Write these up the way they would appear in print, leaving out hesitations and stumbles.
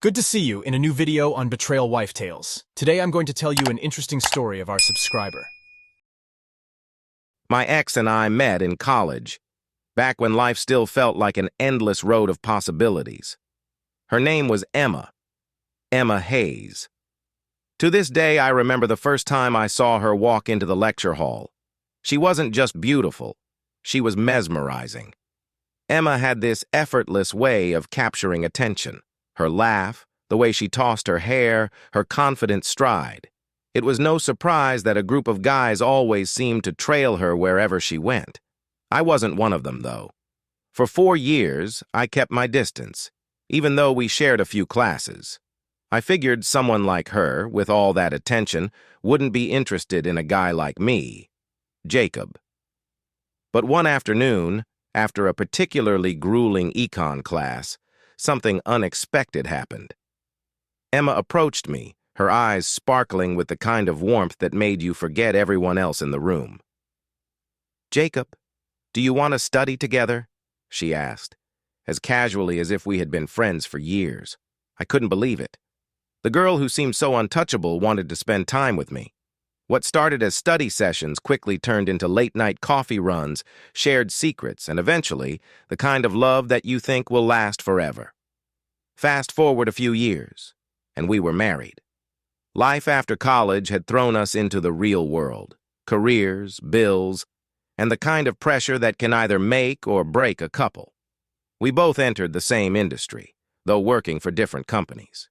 Good to see you in a new video on Betrayal Wife Tales. Today I'm going to tell you an interesting story of our subscriber. My ex and I met in college, back when life still felt like an endless road of possibilities. Her name was Emma Hayes. To this day, I remember the first time I saw her walk into the lecture hall. She wasn't just beautiful, she was mesmerizing. Emma had this effortless way of capturing attention. Her laugh, the way she tossed her hair, her confident stride. It was no surprise that a group of guys always seemed to trail her wherever she went. I wasn't one of them, though. For 4 years, I kept my distance, even though we shared a few classes. I figured someone like her, with all that attention, wouldn't be interested in a guy like me, Jacob. But one afternoon, after a particularly grueling econ class, something unexpected happened. Emma approached me, her eyes sparkling with the kind of warmth that made you forget everyone else in the room. "Jacob, do you want to study together?" she asked, as casually as if we had been friends for years. I couldn't believe it. The girl who seemed so untouchable wanted to spend time with me. What started as study sessions quickly turned into late-night coffee runs, shared secrets, and eventually, the kind of love that you think will last forever. Fast forward a few years, and we were married. Life after college had thrown us into the real world, careers, bills, and the kind of pressure that can either make or break a couple. We both entered the same industry, though working for different companies.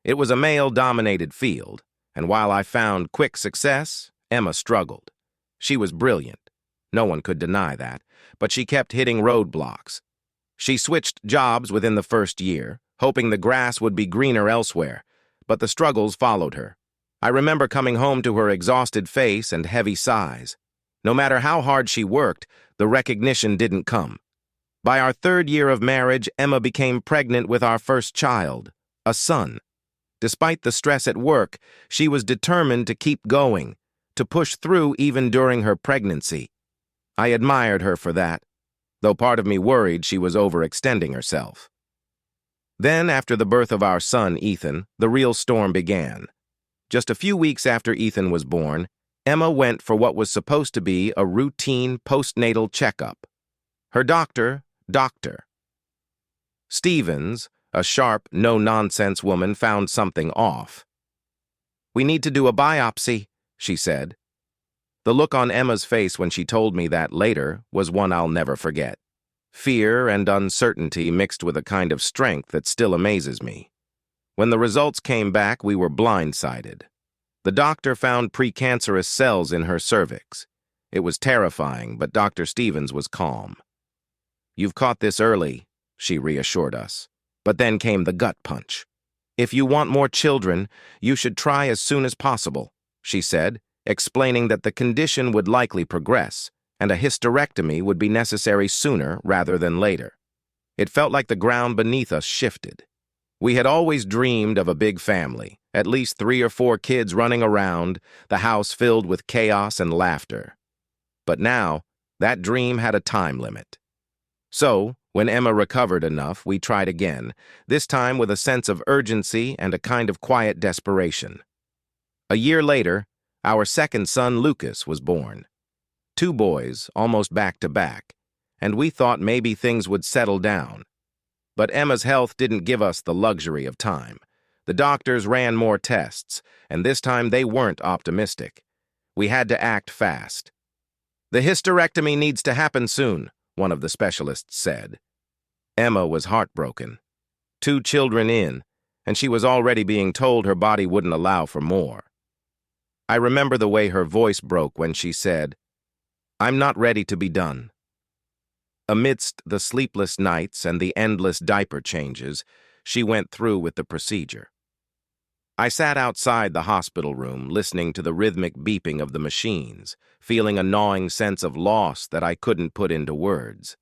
It was a male-dominated field, and while I found quick success, Emma struggled. She was brilliant. No one could deny that, but she kept hitting roadblocks. She switched jobs within the first year, hoping the grass would be greener elsewhere, but the struggles followed her. I remember coming home to her exhausted face and heavy sighs. No matter how hard she worked, the recognition didn't come. By our 3rd year of marriage, Emma became pregnant with our first child, a son. Despite the stress at work, she was determined to keep going, to push through even during her pregnancy. I admired her for that, though part of me worried she was overextending herself. Then, after the birth of our son, Ethan, the real storm began. Just a few weeks after Ethan was born, Emma went for what was supposed to be a routine postnatal checkup. Her doctor, Dr. Stevens, a sharp, no-nonsense woman, found something off. "We need to do a biopsy," she said. The look on Emma's face when she told me that later was one I'll never forget. Fear and uncertainty mixed with a kind of strength that still amazes me. When the results came back, we were blindsided. The doctor found precancerous cells in her cervix. It was terrifying, but Dr. Stevens was calm. "You've caught this early," she reassured us. But then came the gut punch. "If you want more children, you should try as soon as possible," she said, explaining that the condition would likely progress, and a hysterectomy would be necessary sooner rather than later. It felt like the ground beneath us shifted. We had always dreamed of a big family, at least 3 or 4 kids running around, the house filled with chaos and laughter. But now, that dream had a time limit. So, when Emma recovered enough, we tried again, this time with a sense of urgency and a kind of quiet desperation. A year later, our second son, Lucas, was born. 2 boys, almost back to back, and we thought maybe things would settle down. But Emma's health didn't give us the luxury of time. The doctors ran more tests, and this time they weren't optimistic. We had to act fast. "The hysterectomy needs to happen soon," one of the specialists said. Emma was heartbroken. 2 children in, and she was already being told her body wouldn't allow for more. I remember the way her voice broke when she said, "I'm not ready to be done." Amidst the sleepless nights and the endless diaper changes, she went through with the procedure. I sat outside the hospital room, listening to the rhythmic beeping of the machines, feeling a gnawing sense of loss that I couldn't put into words.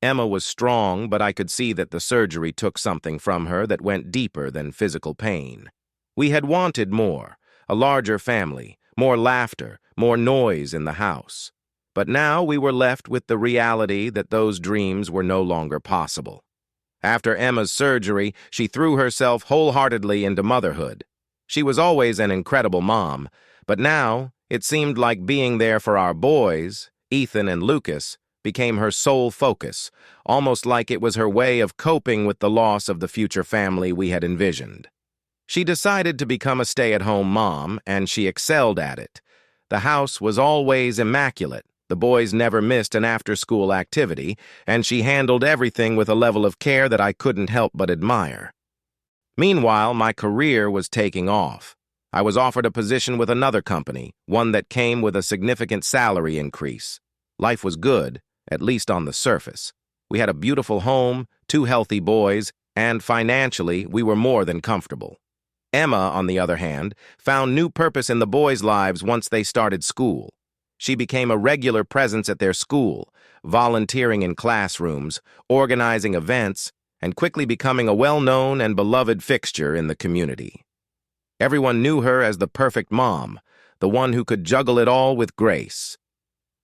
Emma was strong, but I could see that the surgery took something from her that went deeper than physical pain. We had wanted more, a larger family, more laughter, more noise in the house. But now we were left with the reality that those dreams were no longer possible. After Emma's surgery, she threw herself wholeheartedly into motherhood. She was always an incredible mom, but now it seemed like being there for our boys, Ethan and Lucas, became her sole focus, almost like it was her way of coping with the loss of the future family we had envisioned. She decided to become a stay-at-home mom, and she excelled at it. The house was always immaculate. The boys never missed an after-school activity, and she handled everything with a level of care that I couldn't help but admire. Meanwhile, my career was taking off. I was offered a position with another company, one that came with a significant salary increase. Life was good, at least on the surface. We had a beautiful home, 2 healthy boys, and financially, we were more than comfortable. Emma, on the other hand, found new purpose in the boys' lives once they started school. She became a regular presence at their school, volunteering in classrooms, organizing events, and quickly becoming a well-known and beloved fixture in the community. Everyone knew her as the perfect mom, the one who could juggle it all with grace.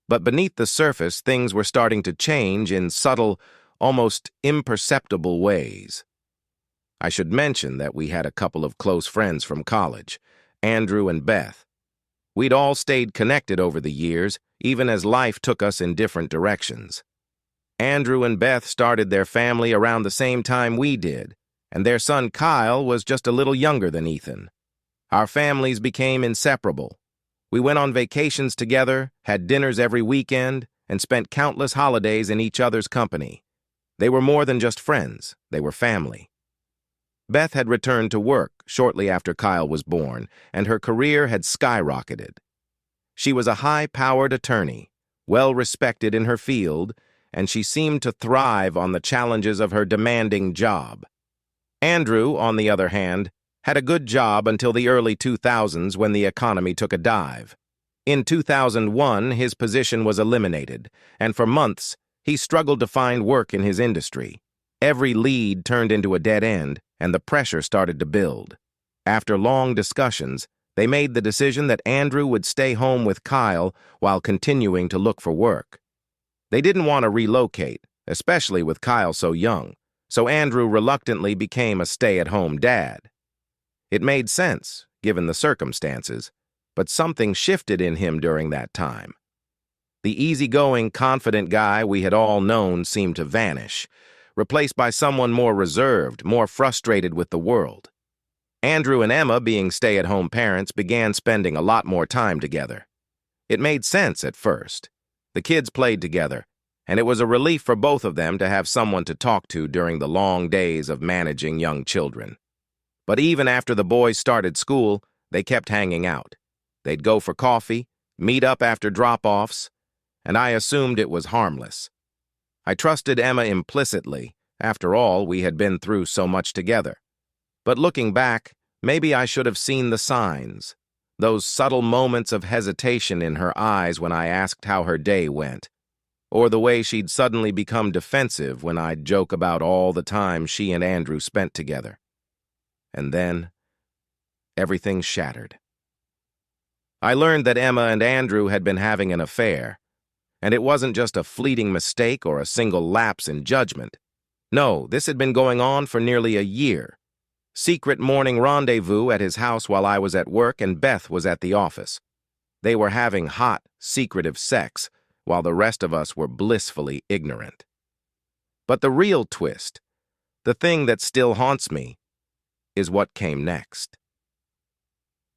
But beneath the surface, things were starting to change in subtle, almost imperceptible ways. I should mention that we had a couple of close friends from college, Andrew and Beth. We'd all stayed connected over the years, even as life took us in different directions. Andrew and Beth started their family around the same time we did, and their son Kyle was just a little younger than Ethan. Our families became inseparable. We went on vacations together, had dinners every weekend, and spent countless holidays in each other's company. They were more than just friends, they were family. Beth had returned to work shortly after Kyle was born, and her career had skyrocketed. She was a high-powered attorney, well-respected in her field, and she seemed to thrive on the challenges of her demanding job. Andrew, on the other hand, had a good job until the early 2000s when the economy took a dive. In 2001, his position was eliminated, and for months, he struggled to find work in his industry. Every lead turned into a dead end, and the pressure started to build. After long discussions, they made the decision that Andrew would stay home with Kyle while continuing to look for work. They didn't want to relocate, especially with Kyle so young, so Andrew reluctantly became a stay-at-home dad. It made sense, given the circumstances, but something shifted in him during that time. The easygoing, confident guy we had all known seemed to vanish, replaced by someone more reserved, more frustrated with the world. Andrew and Emma, being stay-at-home parents, began spending a lot more time together. It made sense at first. The kids played together, and it was a relief for both of them to have someone to talk to during the long days of managing young children. But even after the boys started school, they kept hanging out. They'd go for coffee, meet up after drop-offs, and I assumed it was harmless. I trusted Emma implicitly. After all, we had been through so much together. But looking back, maybe I should have seen the signs, those subtle moments of hesitation in her eyes when I asked how her day went, or the way she'd suddenly become defensive when I'd joke about all the time she and Andrew spent together. And then, everything shattered. I learned that Emma and Andrew had been having an affair, and it wasn't just a fleeting mistake or a single lapse in judgment. No, this had been going on for nearly a year. Secret morning rendezvous at his house while I was at work and Beth was at the office. They were having hot, secretive sex, while the rest of us were blissfully ignorant. But the real twist, the thing that still haunts me, is what came next.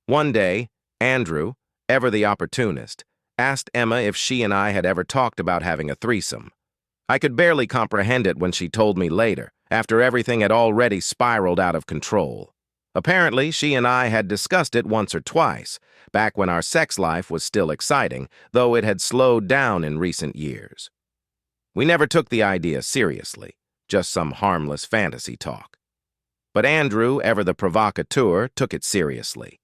One day, Andrew, ever the opportunist, asked Emma if she and I had ever talked about having a threesome. I could barely comprehend it when she told me later, after everything had already spiraled out of control. Apparently, she and I had discussed it once or twice, back when our sex life was still exciting, though it had slowed down in recent years. We never took the idea seriously, just some harmless fantasy talk. But Andrew, ever the provocateur, took it seriously.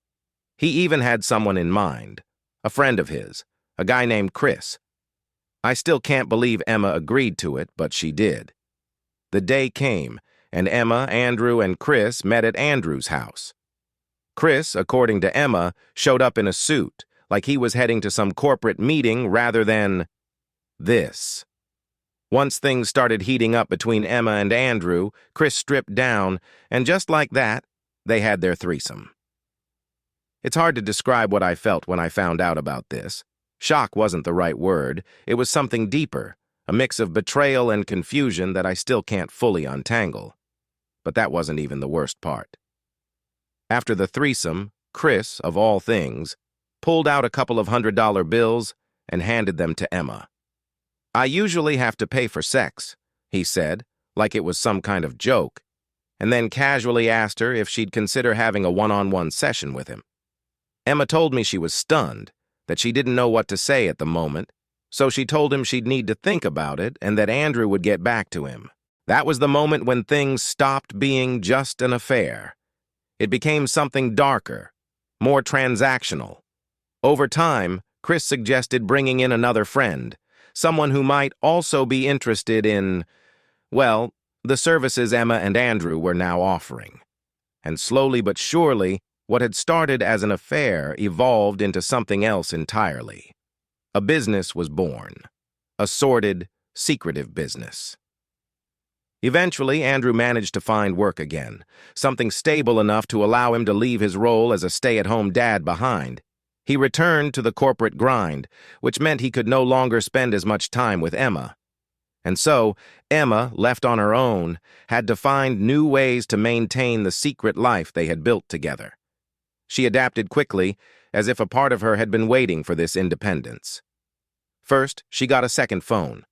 He even had someone in mind, a friend of his, a guy named Chris. I still can't believe Emma agreed to it, but she did. The day came, and Emma, Andrew, and Chris met at Andrew's house. Chris, according to Emma, showed up in a suit, like he was heading to some corporate meeting rather than this. Once things started heating up between Emma and Andrew, Chris stripped down, and just like that, they had their threesome. It's hard to describe what I felt when I found out about this. Shock wasn't the right word. It was something deeper, a mix of betrayal and confusion that I still can't fully untangle. But that wasn't even the worst part. After the threesome, Chris, of all things, pulled out a couple of $100 bills and handed them to Emma. "I usually have to pay for sex," he said, like it was some kind of joke, and then casually asked her if she'd consider having a one-on-one session with him. Emma told me she was stunned, that she didn't know what to say at the moment, so she told him she'd need to think about it and that Andrew would get back to him. That was the moment when things stopped being just an affair. It became something darker, more transactional. Over time, Chris suggested bringing in another friend, someone who might also be interested in, well, the services Emma and Andrew were now offering. And slowly but surely, what had started as an affair evolved into something else entirely. A business was born. A sordid, secretive business. Eventually, Andrew managed to find work again, something stable enough to allow him to leave his role as a stay-at-home dad behind. He returned to the corporate grind, which meant he could no longer spend as much time with Emma. And so, Emma, left on her own, had to find new ways to maintain the secret life they had built together. She adapted quickly, as if a part of her had been waiting for this independence. First, she got a second phone,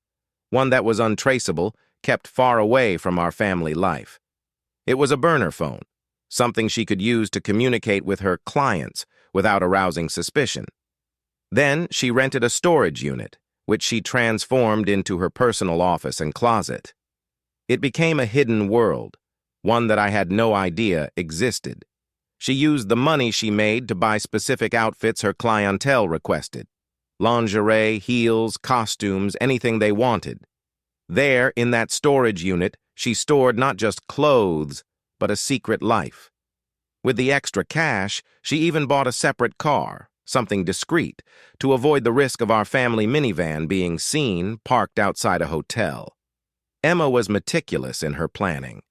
one that was untraceable, kept far away from our family life. It was a burner phone, something she could use to communicate with her clients without arousing suspicion. Then she rented a storage unit, which she transformed into her personal office and closet. It became a hidden world, one that I had no idea existed. She used the money she made to buy specific outfits her clientele requested. Lingerie, heels, costumes, anything they wanted. There, in that storage unit, she stored not just clothes, but a secret life. With the extra cash, she even bought a separate car, something discreet, to avoid the risk of our family minivan being seen parked outside a hotel. Emma was meticulous in her planning.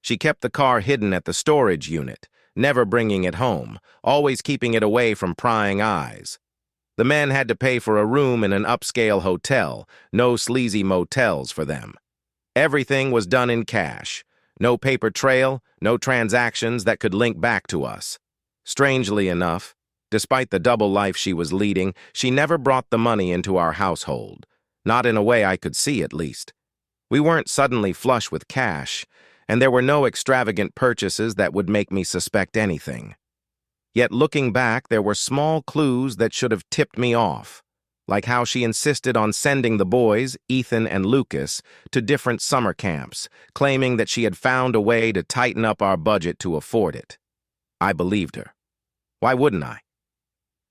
She kept the car hidden at the storage unit, never bringing it home, always keeping it away from prying eyes. The men had to pay for a room in an upscale hotel, no sleazy motels for them. Everything was done in cash. No paper trail, no transactions that could link back to us. Strangely enough, despite the double life she was leading, she never brought the money into our household. Not in a way I could see, at least. We weren't suddenly flush with cash, and there were no extravagant purchases that would make me suspect anything. Yet looking back, there were small clues that should have tipped me off, like how she insisted on sending the boys, Ethan and Lucas, to different summer camps, claiming that she had found a way to tighten up our budget to afford it. I believed her. Why wouldn't I?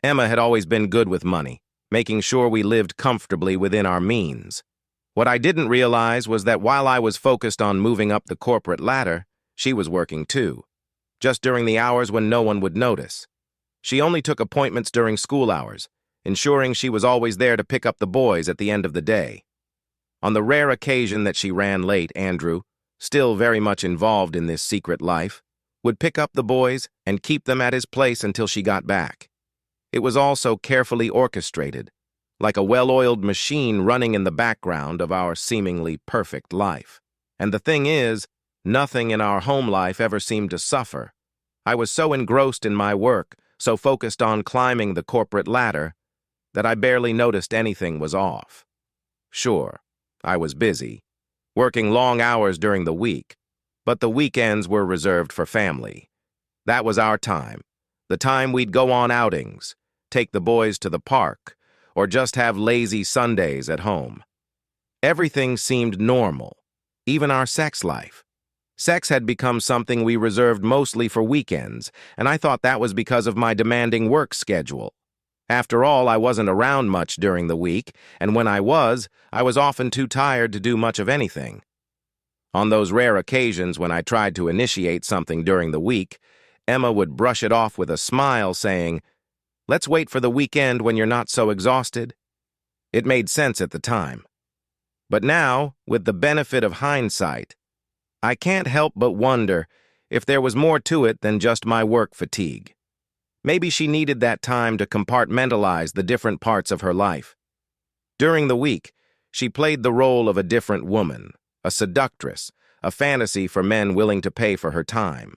Emma had always been good with money, making sure we lived comfortably within our means. What I didn't realize was that while I was focused on moving up the corporate ladder, she was working too, just during the hours when no one would notice. She only took appointments during school hours, ensuring she was always there to pick up the boys at the end of the day. On the rare occasion that she ran late, Andrew, still very much involved in this secret life, would pick up the boys and keep them at his place until she got back. It was all so carefully orchestrated, like a well-oiled machine running in the background of our seemingly perfect life. And the thing is, nothing in our home life ever seemed to suffer. I was so engrossed in my work, so focused on climbing the corporate ladder, that I barely noticed anything was off. Sure, I was busy, working long hours during the week, but the weekends were reserved for family. That was our time, the time we'd go on outings, take the boys to the park, or just have lazy Sundays at home. Everything seemed normal, even our sex life. Sex had become something we reserved mostly for weekends, and I thought that was because of my demanding work schedule. After all, I wasn't around much during the week, and when I was often too tired to do much of anything. On those rare occasions when I tried to initiate something during the week, Emma would brush it off with a smile, saying, "Let's wait for the weekend when you're not so exhausted." It made sense at the time. But now, with the benefit of hindsight, I can't help but wonder if there was more to it than just my work fatigue. Maybe she needed that time to compartmentalize the different parts of her life. During the week, she played the role of a different woman, a seductress, a fantasy for men willing to pay for her time.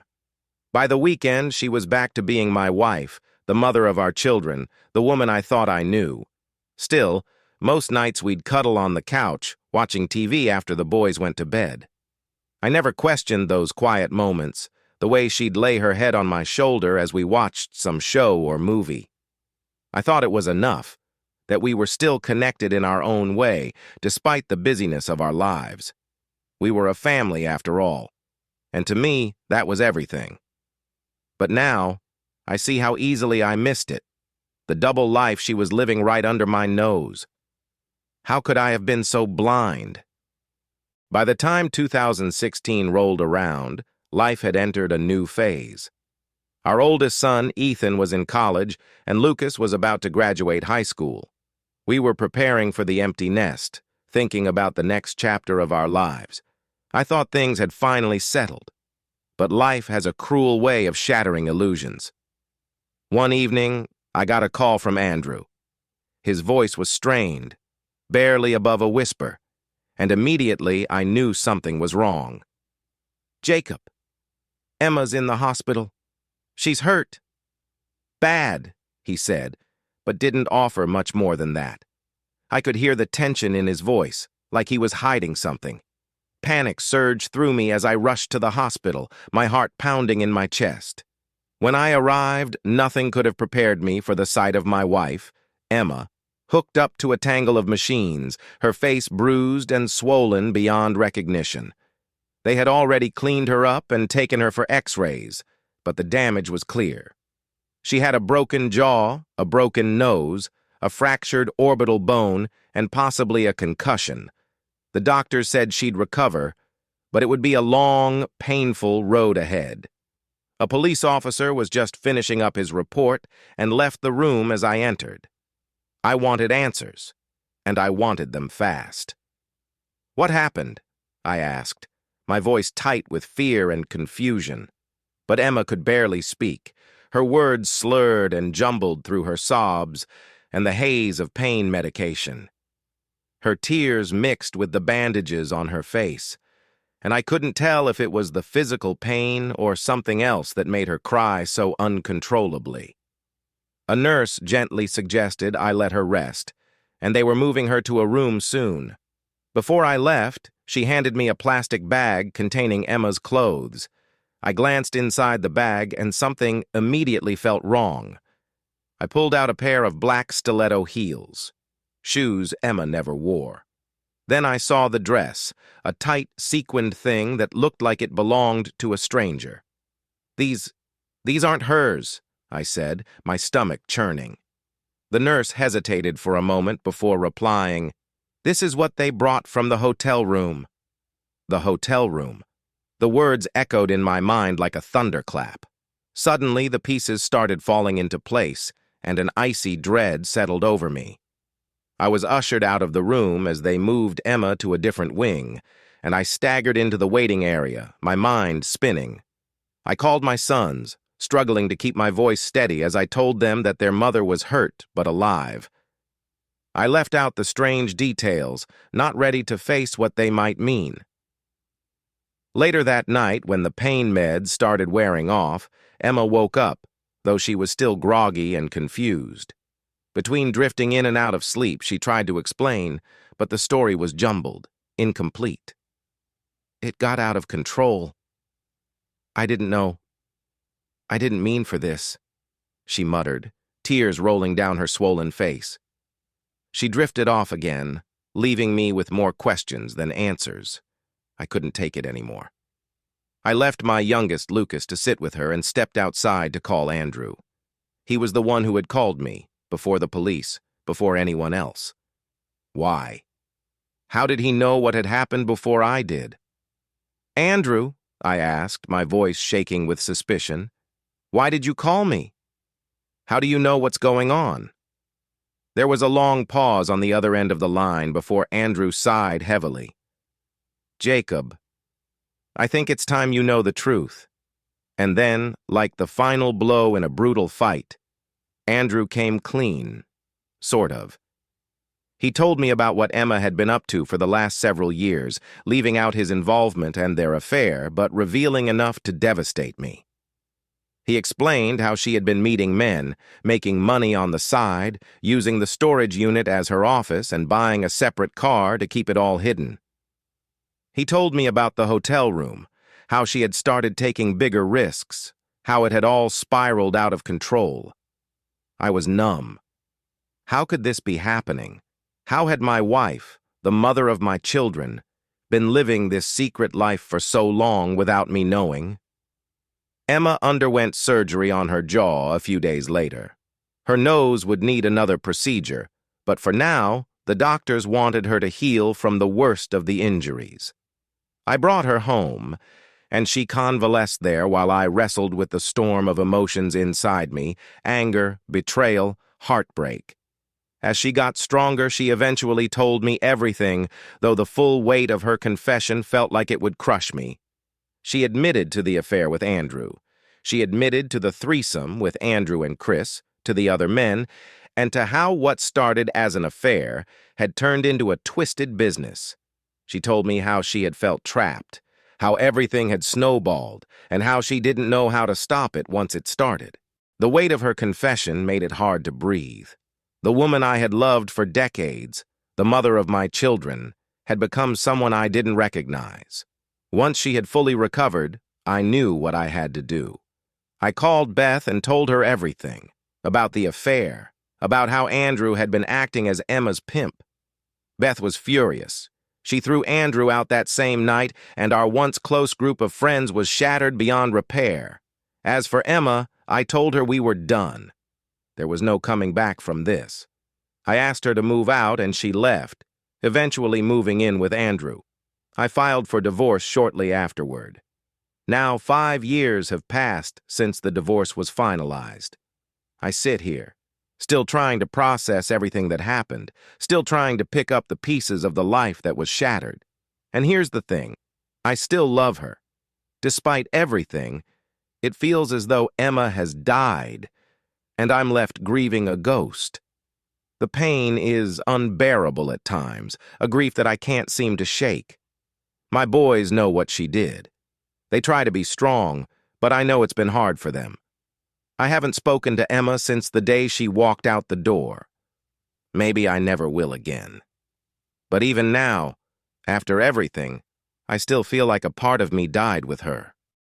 By the weekend, she was back to being my wife, the mother of our children, the woman I thought I knew. Still, most nights we'd cuddle on the couch, watching TV after the boys went to bed. I never questioned those quiet moments, the way she'd lay her head on my shoulder as we watched some show or movie. I thought it was enough, that we were still connected in our own way, despite the busyness of our lives. We were a family after all, and to me, that was everything. But now, I see how easily I missed it, the double life she was living right under my nose. How could I have been so blind? By the time 2016 rolled around, life had entered a new phase. Our oldest son, Ethan, was in college, and Lucas was about to graduate high school. We were preparing for the empty nest, thinking about the next chapter of our lives. I thought things had finally settled. But life has a cruel way of shattering illusions. One evening, I got a call from Andrew. His voice was strained, barely above a whisper, and immediately I knew something was wrong. "Jacob, Emma's in the hospital. She's hurt." "Bad," he said, but didn't offer much more than that. I could hear the tension in his voice, like he was hiding something. Panic surged through me as I rushed to the hospital, my heart pounding in my chest. When I arrived, nothing could have prepared me for the sight of my wife, Emma, hooked up to a tangle of machines, her face bruised and swollen beyond recognition. They had already cleaned her up and taken her for x-rays, but the damage was clear. She had a broken jaw, a broken nose, a fractured orbital bone, and possibly a concussion. The doctors said she'd recover, but it would be a long, painful road ahead. A police officer was just finishing up his report and left the room as I entered. I wanted answers, and I wanted them fast. "What happened?" I asked, my voice tight with fear and confusion. But Emma could barely speak. Her words slurred and jumbled through her sobs and the haze of pain medication. Her tears mixed with the bandages on her face, and I couldn't tell if it was the physical pain or something else that made her cry so uncontrollably. A nurse gently suggested I let her rest, and they were moving her to a room soon. Before I left, she handed me a plastic bag containing Emma's clothes. I glanced inside the bag, and something immediately felt wrong. I pulled out a pair of black stiletto heels, shoes Emma never wore. Then I saw the dress, a tight, sequined thing that looked like it belonged to a stranger. These aren't hers," I said, my stomach churning. The nurse hesitated for a moment before replying, "This is what they brought from the hotel room." The hotel room. The words echoed in my mind like a thunderclap. Suddenly, the pieces started falling into place, and an icy dread settled over me. I was ushered out of the room as they moved Emma to a different wing, and I staggered into the waiting area, my mind spinning. I called my sons, struggling to keep my voice steady as I told them that their mother was hurt but alive. I left out the strange details, not ready to face what they might mean. Later that night, when the pain meds started wearing off, Emma woke up, though she was still groggy and confused. Between drifting in and out of sleep, she tried to explain, but the story was jumbled, incomplete. "It got out of control. I didn't know. I didn't mean for this," she muttered, tears rolling down her swollen face. She drifted off again, leaving me with more questions than answers. I couldn't take it anymore. I left my youngest, Lucas, to sit with her and stepped outside to call Andrew. He was the one who had called me, before the police, before anyone else. Why? How did he know what had happened before I did? "Andrew," I asked, my voice shaking with suspicion, "why did you call me? How do you know what's going on?" There was a long pause on the other end of the line before Andrew sighed heavily. "Jacob, I think it's time you know the truth." And then, like the final blow in a brutal fight, Andrew came clean, sort of. He told me about what Emma had been up to for the last several years, leaving out his involvement and their affair, but revealing enough to devastate me. He explained how she had been meeting men, making money on the side, using the storage unit as her office, and buying a separate car to keep it all hidden. He told me about the hotel room, how she had started taking bigger risks, how it had all spiraled out of control. I was numb. How could this be happening? How had my wife, the mother of my children, been living this secret life for so long without me knowing? Emma underwent surgery on her jaw a few days later. Her nose would need another procedure, but for now, the doctors wanted her to heal from the worst of the injuries. I brought her home, and she convalesced there while I wrestled with the storm of emotions inside me: anger, betrayal, heartbreak. As she got stronger, she eventually told me everything, though the full weight of her confession felt like it would crush me. She admitted to the affair with Andrew. She admitted to the threesome with Andrew and Chris, to the other men, and to how what started as an affair had turned into a twisted business. She told me how she had felt trapped, how everything had snowballed, and how she didn't know how to stop it once it started. The weight of her confession made it hard to breathe. The woman I had loved for decades, the mother of my children, had become someone I didn't recognize. Once she had fully recovered, I knew what I had to do. I called Beth and told her everything, about the affair, about how Andrew had been acting as Emma's pimp. Beth was furious. She threw Andrew out that same night, and our once close group of friends was shattered beyond repair. As for Emma, I told her we were done. There was no coming back from this. I asked her to move out, and she left, eventually moving in with Andrew. I filed for divorce shortly afterward. Now 5 years have passed since the divorce was finalized. I sit here, still trying to process everything that happened, still trying to pick up the pieces of the life that was shattered. And here's the thing, I still love her. Despite everything, it feels as though Emma has died, and I'm left grieving a ghost. The pain is unbearable at times, a grief that I can't seem to shake. My boys know what she did. They try to be strong, but I know it's been hard for them. I haven't spoken to Emma since the day she walked out the door. Maybe I never will again. But even now, after everything, I still feel like a part of me died with her.